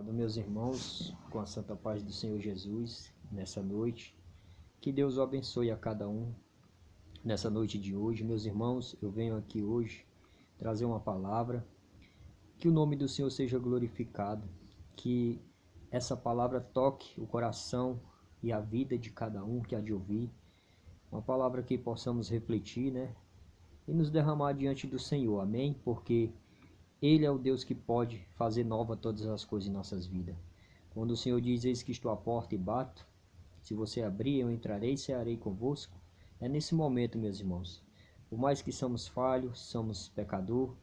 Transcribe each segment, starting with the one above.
Saúdo meus irmãos com a santa paz do Senhor Jesus nessa noite. Que Deus o abençoe a cada um nessa noite de hoje. Meus irmãos, eu venho aqui hoje trazer uma palavra. Que o nome do Senhor seja glorificado. Que essa palavra toque o coração e a vida de cada um que há de ouvir. Uma palavra que possamos refletir, e nos derramar diante do Senhor. Amém? Porque Ele é o Deus que pode fazer nova todas as coisas em nossas vidas. Quando o Senhor diz, eis que estou à porta e bato, se você abrir, eu entrarei e cearei convosco. É nesse momento, meus irmãos. Por mais que somos falhos, somos pecador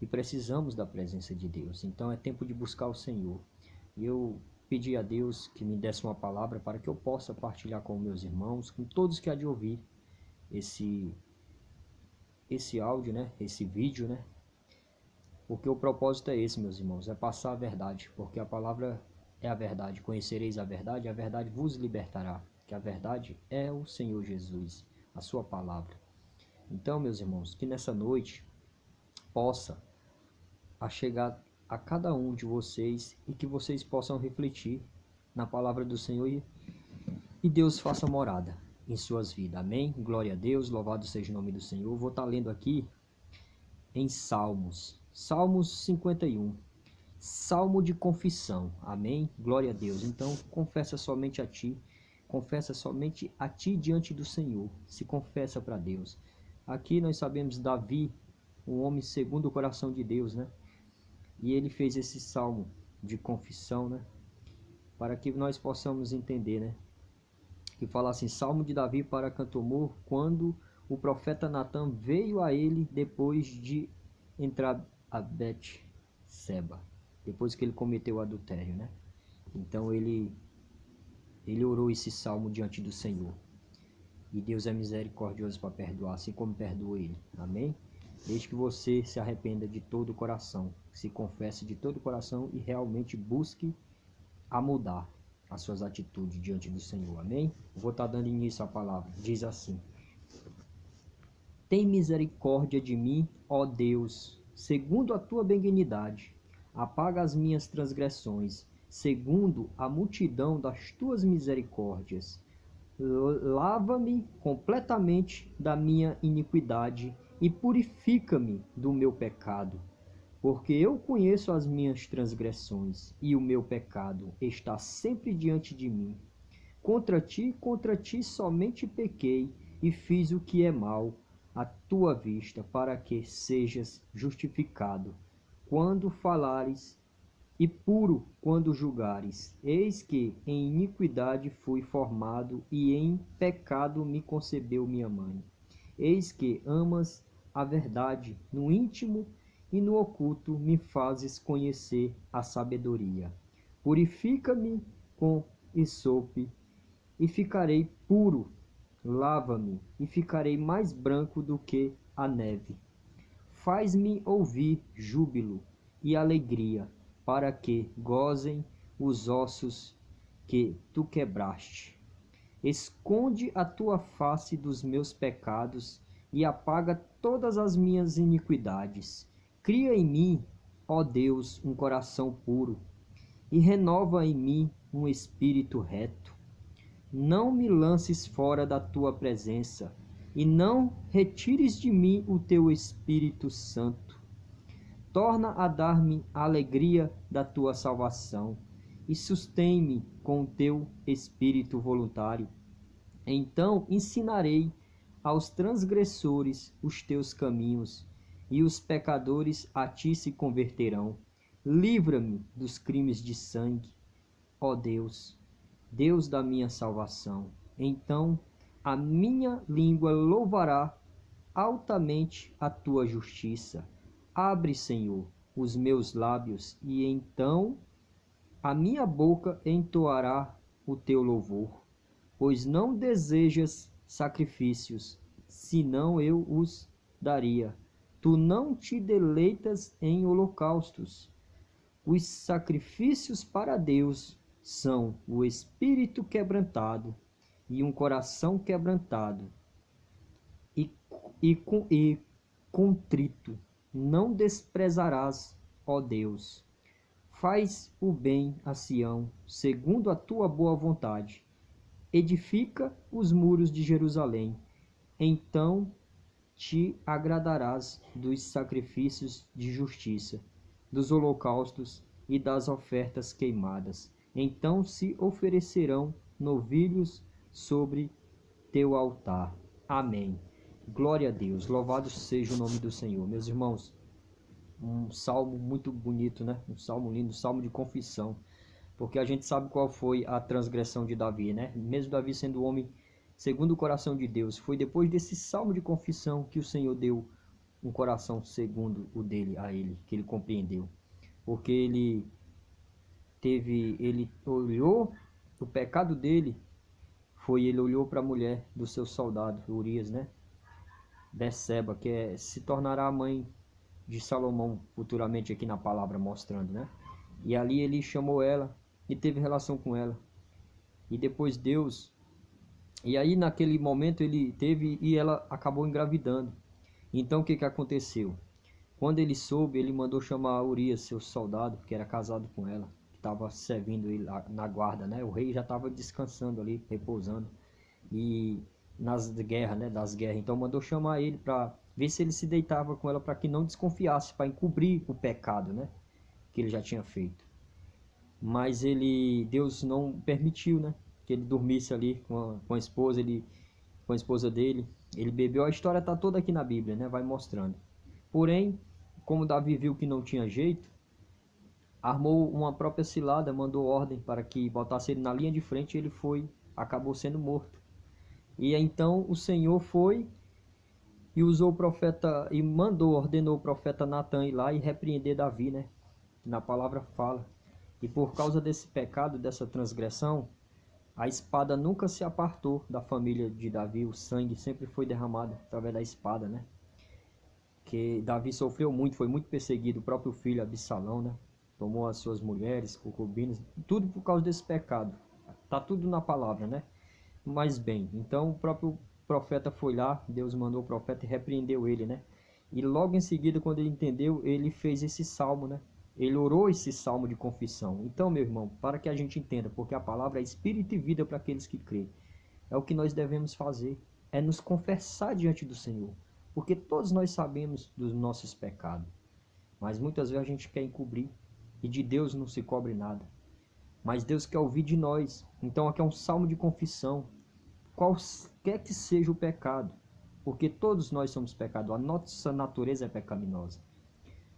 e precisamos da presença de Deus. Então é tempo de buscar o Senhor. E eu pedi a Deus que me desse uma palavra para que eu possa partilhar com meus irmãos, com todos que há de ouvir esse áudio, esse vídeo, Porque o propósito é esse, meus irmãos, é passar a verdade, porque a palavra é a verdade. Conhecereis a verdade vos libertará, que a verdade é o Senhor Jesus, a sua palavra. Então, meus irmãos, que nessa noite possa chegar a cada um de vocês e que vocês possam refletir na palavra do Senhor e Deus faça morada em suas vidas. Amém? Glória a Deus, louvado seja o nome do Senhor. Vou estar lendo aqui em Salmos 51, Salmo de confissão, amém? Glória a Deus. Então, confessa somente a ti diante do Senhor, se confessa para Deus. Aqui nós sabemos Davi, um homem segundo o coração de Deus, E ele fez esse salmo de confissão, para que nós possamos entender, Que fala assim, Salmo de Davi para cantor, quando o profeta Natan veio a ele depois de entrar a Bet-seba, depois que ele cometeu o adultério, Então ele orou esse salmo diante do Senhor. E Deus é misericordioso para perdoar, assim como perdoou ele. Amém? Desde que você se arrependa de todo o coração, se confesse de todo o coração e realmente busque a mudar as suas atitudes diante do Senhor. Amém? Vou estar dando início à palavra. Diz assim: Tem misericórdia de mim, ó Deus, segundo a tua benignidade. Apaga as minhas transgressões, segundo a multidão das tuas misericórdias. Lava-me completamente da minha iniquidade e purifica-me do meu pecado. Porque eu conheço as minhas transgressões e o meu pecado está sempre diante de mim. Contra ti somente pequei e fiz o que é mal à tua vista, para que sejas justificado quando falares e puro quando julgares. Eis que em iniquidade fui formado e em pecado me concebeu minha mãe. Eis que amas a verdade no íntimo e no oculto me fazes conhecer a sabedoria. Purifica-me com esope e ficarei puro. Lava-me e ficarei mais branco do que a neve. Faz-me ouvir júbilo e alegria, para que gozem os ossos que tu quebraste. Esconde a tua face dos meus pecados e apaga todas as minhas iniquidades. Cria em mim, ó Deus, um coração puro e renova em mim um espírito reto. Não me lances fora da tua presença e não retires de mim o teu Espírito Santo. Torna a dar-me a alegria da tua salvação e sustém-me com o teu espírito voluntário. Então ensinarei aos transgressores os teus caminhos e os pecadores a ti se converterão. Livra-me dos crimes de sangue, ó Deus, Deus da minha salvação. Então a minha língua louvará altamente a tua justiça. Abre, Senhor, os meus lábios, e então a minha boca entoará o teu louvor. Pois não desejas sacrifícios, senão eu os daria. Tu não te deleitas em holocaustos. Os sacrifícios para Deus são o espírito quebrantado e um coração quebrantado e contrito. Não desprezarás, ó Deus. Faz o bem a Sião, segundo a tua boa vontade. Edifica os muros de Jerusalém. Então te agradarás dos sacrifícios de justiça, dos holocaustos e das ofertas queimadas. Então se oferecerão novilhos sobre teu altar. Amém. Glória a Deus. Louvado seja o nome do Senhor. Meus irmãos, um salmo muito bonito, né? Um salmo lindo, um salmo de confissão. Porque a gente sabe qual foi a transgressão de Davi, né? Mesmo Davi sendo homem segundo o coração de Deus, foi depois desse salmo de confissão que o Senhor deu um coração segundo o dele a ele, que ele compreendeu. Porque ele olhou o pecado dele, ele olhou para a mulher do seu soldado, Urias, né? Betseba, se tornará a mãe de Salomão futuramente aqui na palavra mostrando, né? E ali ele chamou ela e teve relação com ela. E depois Deus, e aí naquele momento ele teve e ela acabou engravidando. Então o que aconteceu? Quando ele soube, ele mandou chamar Urias, seu soldado, que era casado com ela, que estava servindo ele na guarda, né? O rei já estava descansando ali, repousando. E nas guerras, né, das guerras. Então mandou chamar ele para ver se ele se deitava com ela para que não desconfiasse, para encobrir o pecado, né, que ele já tinha feito. Mas Deus não permitiu, né, que ele dormisse ali com a esposa, com a esposa dele. Ele bebeu, a história está toda aqui na Bíblia, né, vai mostrando. Porém, como Davi viu que não tinha jeito, armou uma própria cilada, mandou ordem para que botasse ele na linha de frente e ele acabou sendo morto. E então o Senhor foi e usou o profeta e ordenou o profeta Natan ir lá e repreender Davi, né? Na palavra fala. E por causa desse pecado, dessa transgressão, a espada nunca se apartou da família de Davi, o sangue sempre foi derramado através da espada, né? Que Davi sofreu muito, foi muito perseguido, o próprio filho Absalão, né? Tomou as suas mulheres, concubinas, tudo por causa desse pecado. Tá tudo na palavra, né? Mas bem, então o próprio profeta foi lá, Deus mandou o profeta e repreendeu ele, né? E logo em seguida, quando ele entendeu, ele fez esse salmo, né? Ele orou esse salmo de confissão. Então, meu irmão, para que a gente entenda, porque a palavra é espírito e vida para aqueles que creem. É o que nós devemos fazer, é nos confessar diante do Senhor. Porque todos nós sabemos dos nossos pecados. Mas muitas vezes a gente quer encobrir e de Deus não se cobre nada. Mas Deus quer ouvir de nós. Então aqui é um salmo de confissão. Qualquer que seja o pecado, porque todos nós somos pecadores, a nossa natureza é pecaminosa.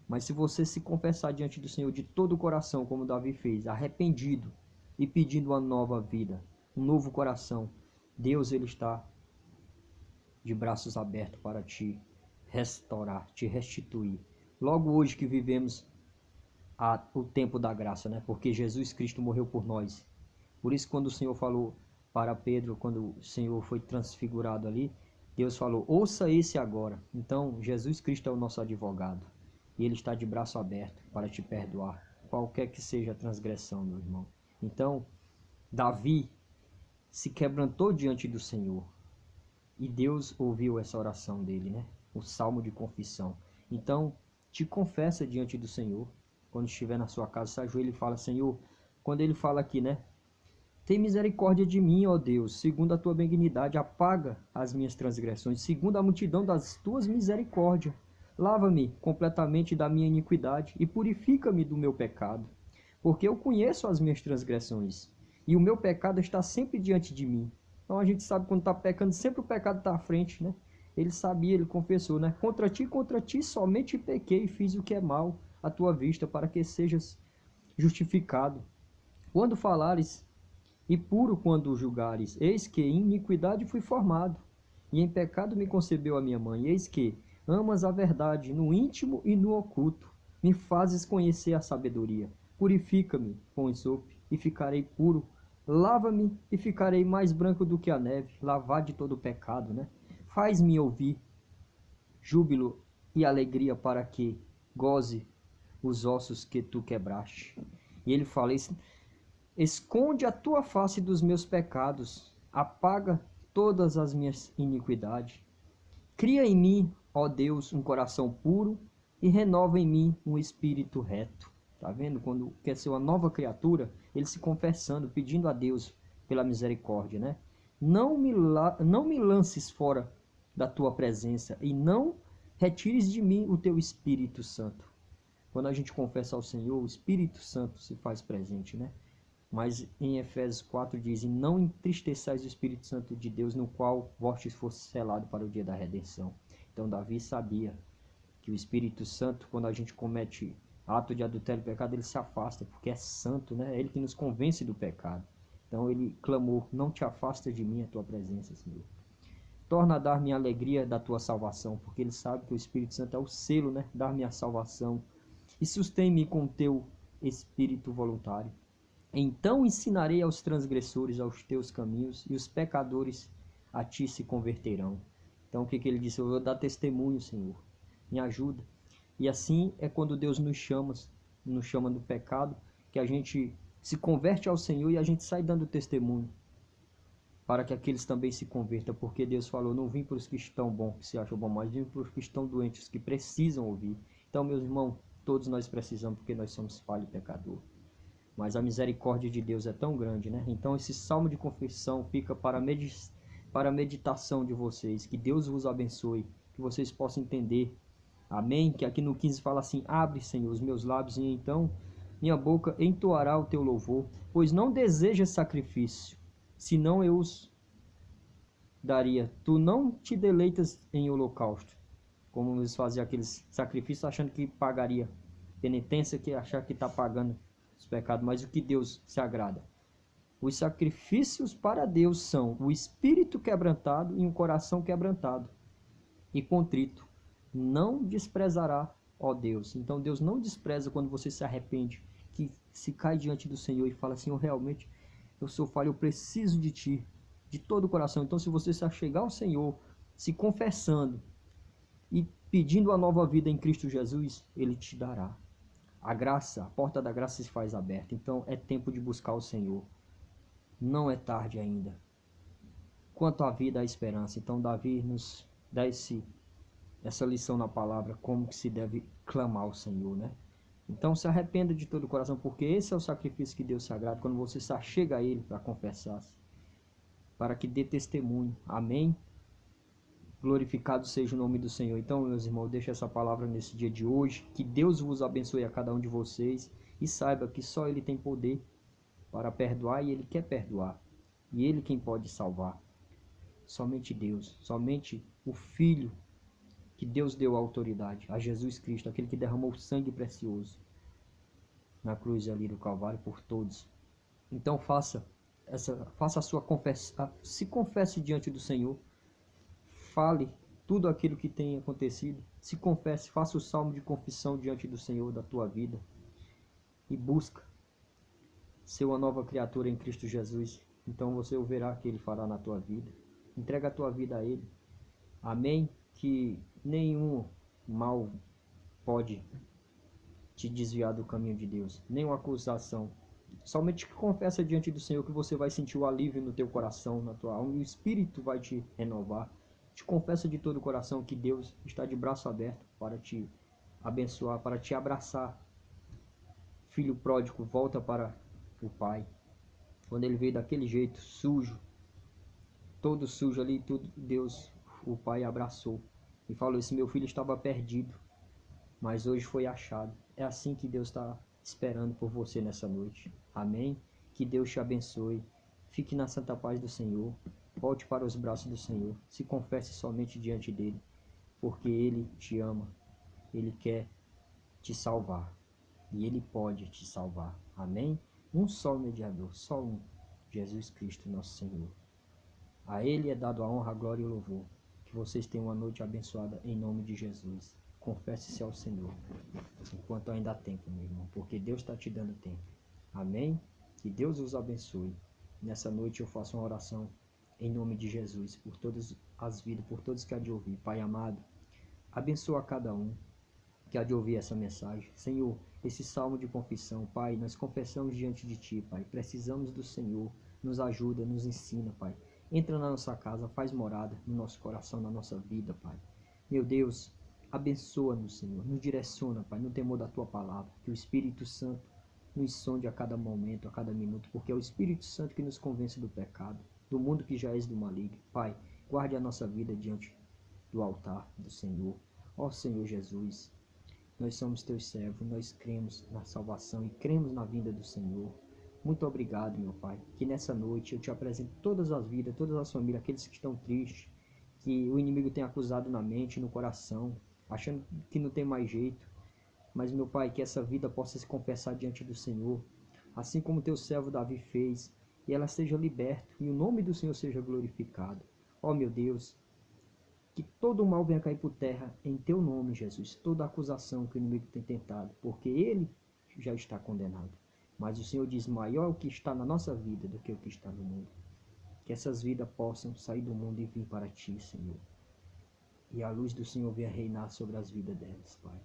Mas se você se confessar diante do Senhor de todo o coração, como Davi fez, arrependido e pedindo uma nova vida, um novo coração, Deus ele está de braços abertos para te restaurar, te restituir. Logo hoje que vivemos o tempo da graça, né? Porque Jesus Cristo morreu por nós. Por isso quando o Senhor falou para Pedro, quando o Senhor foi transfigurado ali, Deus falou, ouça esse agora. Então Jesus Cristo é o nosso advogado. E ele está de braço aberto para te perdoar, qualquer que seja a transgressão, meu irmão. Então, Davi se quebrantou diante do Senhor. E Deus ouviu essa oração dele, né? O salmo de confissão. Então, te confessa diante do Senhor. Quando estiver na sua casa, se ajoelha e fala, Senhor, quando ele fala aqui, né? Tem misericórdia de mim, ó Deus, segundo a tua benignidade, apaga as minhas transgressões, segundo a multidão das tuas misericórdias. Lava-me completamente da minha iniquidade e purifica-me do meu pecado, porque eu conheço as minhas transgressões e o meu pecado está sempre diante de mim. Então a gente sabe quando está pecando, sempre o pecado está à frente, né? Ele sabia, ele confessou, né? Contra ti somente pequei e fiz o que é mal à tua vista, para que sejas justificado. Quando falares e puro quando julgares, eis que em iniquidade fui formado, e em pecado me concebeu a minha mãe. Eis que amas a verdade no íntimo e no oculto, me fazes conhecer a sabedoria. Purifica-me com ensope e ficarei puro. Lava-me e ficarei mais branco do que a neve. Lavar de todo o pecado, né? Faz-me ouvir júbilo e alegria para que goze os ossos que tu quebraste. E ele fala, esconde a tua face dos meus pecados, apaga todas as minhas iniquidades. Cria em mim, ó Deus, um coração puro e renova em mim um espírito reto. Tá vendo? Quando quer ser uma nova criatura, ele se confessando, pedindo a Deus pela misericórdia, né? Não me lances fora da tua presença e não retires de mim o teu Espírito Santo. Quando a gente confessa ao Senhor, o Espírito Santo se faz presente, né? Mas em Efésios 4 diz: e não entristeçais o Espírito Santo de Deus, no qual vostes fosse selado para o dia da redenção. Então Davi sabia que o Espírito Santo, quando a gente comete ato de adultério e pecado, ele se afasta, porque é santo, né? É ele que nos convence do pecado. Então ele clamou: não te afasta de mim a tua presença, Senhor. Torna a dar-me a alegria da tua salvação, porque ele sabe que o Espírito Santo é o selo, né? Dar-me a salvação. E sustém-me com teu espírito voluntário. Então ensinarei aos transgressores aos teus caminhos, e os pecadores a ti se converterão. Então o que ele disse? Eu vou dar testemunho, Senhor. Me ajuda. E assim é quando Deus nos chama do pecado, que a gente se converte ao Senhor e a gente sai dando testemunho, para que aqueles também se convertam, porque Deus falou: não vim para os que estão bons, que se acham bom, mas vim para os que estão doentes, os que precisam ouvir. Então, meus irmãos, todos nós precisamos, porque nós somos falhos e pecadores. Mas a misericórdia de Deus é tão grande, né? Então esse salmo de confissão fica para a meditação de vocês. Que Deus vos abençoe, que vocês possam entender. Amém? Que aqui no 15 fala assim: abre, Senhor, os meus lábios, e então minha boca entoará o teu louvor, pois não desejas sacrifício, senão eu os daria. Tu não te deleitas em holocausto, como eles faziam aqueles sacrifícios achando que pagaria penitência, que achar que está pagando os pecados, mas o que Deus se agrada. Os sacrifícios para Deus são o espírito quebrantado e um coração quebrantado e contrito. Não desprezará, ó Deus. Então Deus não despreza quando você se arrepende, que se cai diante do Senhor e fala assim: realmente eu sou falho, eu preciso de ti, de todo o coração. Então se você se achegar ao Senhor, se confessando e pedindo a nova vida em Cristo Jesus, Ele te dará. A graça, a porta da graça se faz aberta. Então é tempo de buscar o Senhor. Não é tarde ainda. Quanto à vida, há esperança. Então Davi nos dá essa lição na palavra, como que se deve clamar ao Senhor, né? Então se arrependa de todo o coração, porque esse é o sacrifício que Deus se agrada, quando você se achega a Ele para confessar, para que dê testemunho. Amém? Glorificado seja o nome do Senhor. Então, meus irmãos, deixa essa palavra nesse dia de hoje. Que Deus vos abençoe a cada um de vocês. E saiba que só Ele tem poder para perdoar e Ele quer perdoar. E Ele quem pode salvar. Somente Deus. Somente o Filho que Deus deu a autoridade. A Jesus Cristo, aquele que derramou sangue precioso na cruz ali do Calvário por todos. Então faça a sua confissão. Se confesse diante do Senhor. Fale tudo aquilo que tem acontecido. Se confesse, faça o salmo de confissão diante do Senhor da tua vida. E busca ser uma nova criatura em Cristo Jesus. Então você o verá que Ele fará na tua vida. Entrega a tua vida a Ele. Amém? Que nenhum mal pode te desviar do caminho de Deus. Nenhuma acusação. Somente confessa diante do Senhor que você vai sentir o alívio no teu coração, na tua alma. E o Espírito vai te renovar. Te confessa de todo o coração que Deus está de braço aberto para te abençoar, para te abraçar. Filho pródigo, volta para o Pai. Quando ele veio daquele jeito, sujo, todo sujo ali, tudo, Deus, o Pai, abraçou e falou: esse meu filho estava perdido, mas hoje foi achado. É assim que Deus está esperando por você nessa noite. Amém? Que Deus te abençoe. Fique na santa paz do Senhor. Volte para os braços do Senhor. Se confesse somente diante dele, porque Ele te ama. Ele quer te salvar. E Ele pode te salvar. Amém? Um só mediador, só um. Jesus Cristo, nosso Senhor. A Ele é dado a honra, a glória e o louvor. Que vocês tenham uma noite abençoada em nome de Jesus. Confesse-se ao Senhor, enquanto ainda há tempo, meu irmão, porque Deus está te dando tempo. Amém? Que Deus os abençoe. Nessa noite eu faço uma oração em nome de Jesus, por todas as vidas, por todos que há de ouvir. Pai amado, abençoa cada um que há de ouvir essa mensagem. Senhor, esse salmo de confissão, Pai, nós confessamos diante de Ti, Pai. Precisamos do Senhor. Nos ajuda, nos ensina, Pai. Entra na nossa casa, faz morada no nosso coração, na nossa vida, Pai. Meu Deus, Abençoa-nos, Senhor, nos direciona, Pai, no temor da Tua palavra, que o Espírito Santo nos sonde a cada momento, a cada minuto, porque é o Espírito Santo que nos convence do pecado, do mundo que já és do maligno. Pai, guarde a nossa vida diante do altar do Senhor. Ó Senhor Jesus, nós somos Teus servos, nós cremos na salvação e cremos na vinda do Senhor. Muito obrigado, meu Pai, que nessa noite eu Te apresento todas as vidas, todas as famílias, aqueles que estão tristes, que o inimigo tem acusado na mente, no coração, achando que não tem mais jeito. Mas, meu Pai, que essa vida possa se confessar diante do Senhor, assim como Teu servo Davi fez, e ela seja liberta, e o nome do Senhor seja glorificado. Ó meu Deus, que todo o mal venha cair por terra em Teu nome, Jesus. Toda acusação que o inimigo tem tentado, porque ele já está condenado. Mas o Senhor diz, maior é o que está na nossa vida do que o que está no mundo. Que essas vidas possam sair do mundo e vir para Ti, Senhor. E a luz do Senhor venha reinar sobre as vidas delas, Pai.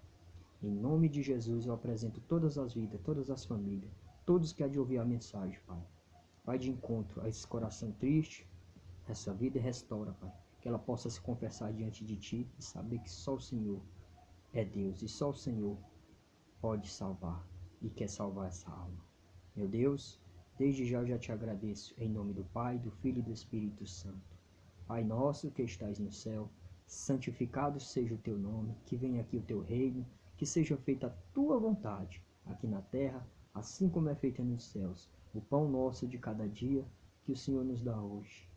Em nome de Jesus eu apresento todas as vidas, todas as famílias, todos que há de ouvir a mensagem, Pai. Vai de encontro a esse coração triste, essa vida e restaura, Pai. Que ela possa se confessar diante de Ti e saber que só o Senhor é Deus e só o Senhor pode salvar e quer salvar essa alma. Meu Deus, desde já eu já Te agradeço, em nome do Pai, do Filho e do Espírito Santo. Pai nosso que estais no céu, santificado seja o Teu nome, que venha aqui o Teu reino, que seja feita a Tua vontade, aqui na terra, assim como é feita nos céus. O pão nosso de cada dia, que o Senhor nos dá hoje.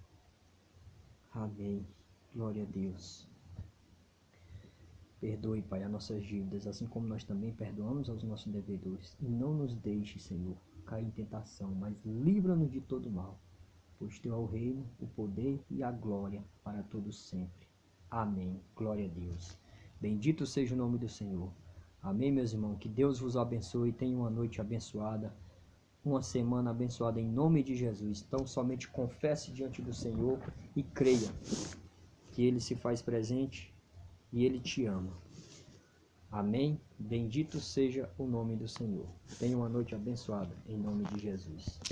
Amém. Glória a Deus. Perdoe, Pai, as nossas dívidas, assim como nós também perdoamos aos nossos devedores. E não nos deixe, Senhor, cair em tentação, mas livra-nos de todo mal. Pois Teu é o reino, o poder e a glória para todos sempre. Amém. Glória a Deus. Bendito seja o nome do Senhor. Amém, meus irmãos. Que Deus vos abençoe. Tenha uma noite abençoada. Uma semana abençoada em nome de Jesus. Então somente confesse diante do Senhor e creia que Ele se faz presente e Ele te ama. Amém? Bendito seja o nome do Senhor. Tenha uma noite abençoada em nome de Jesus.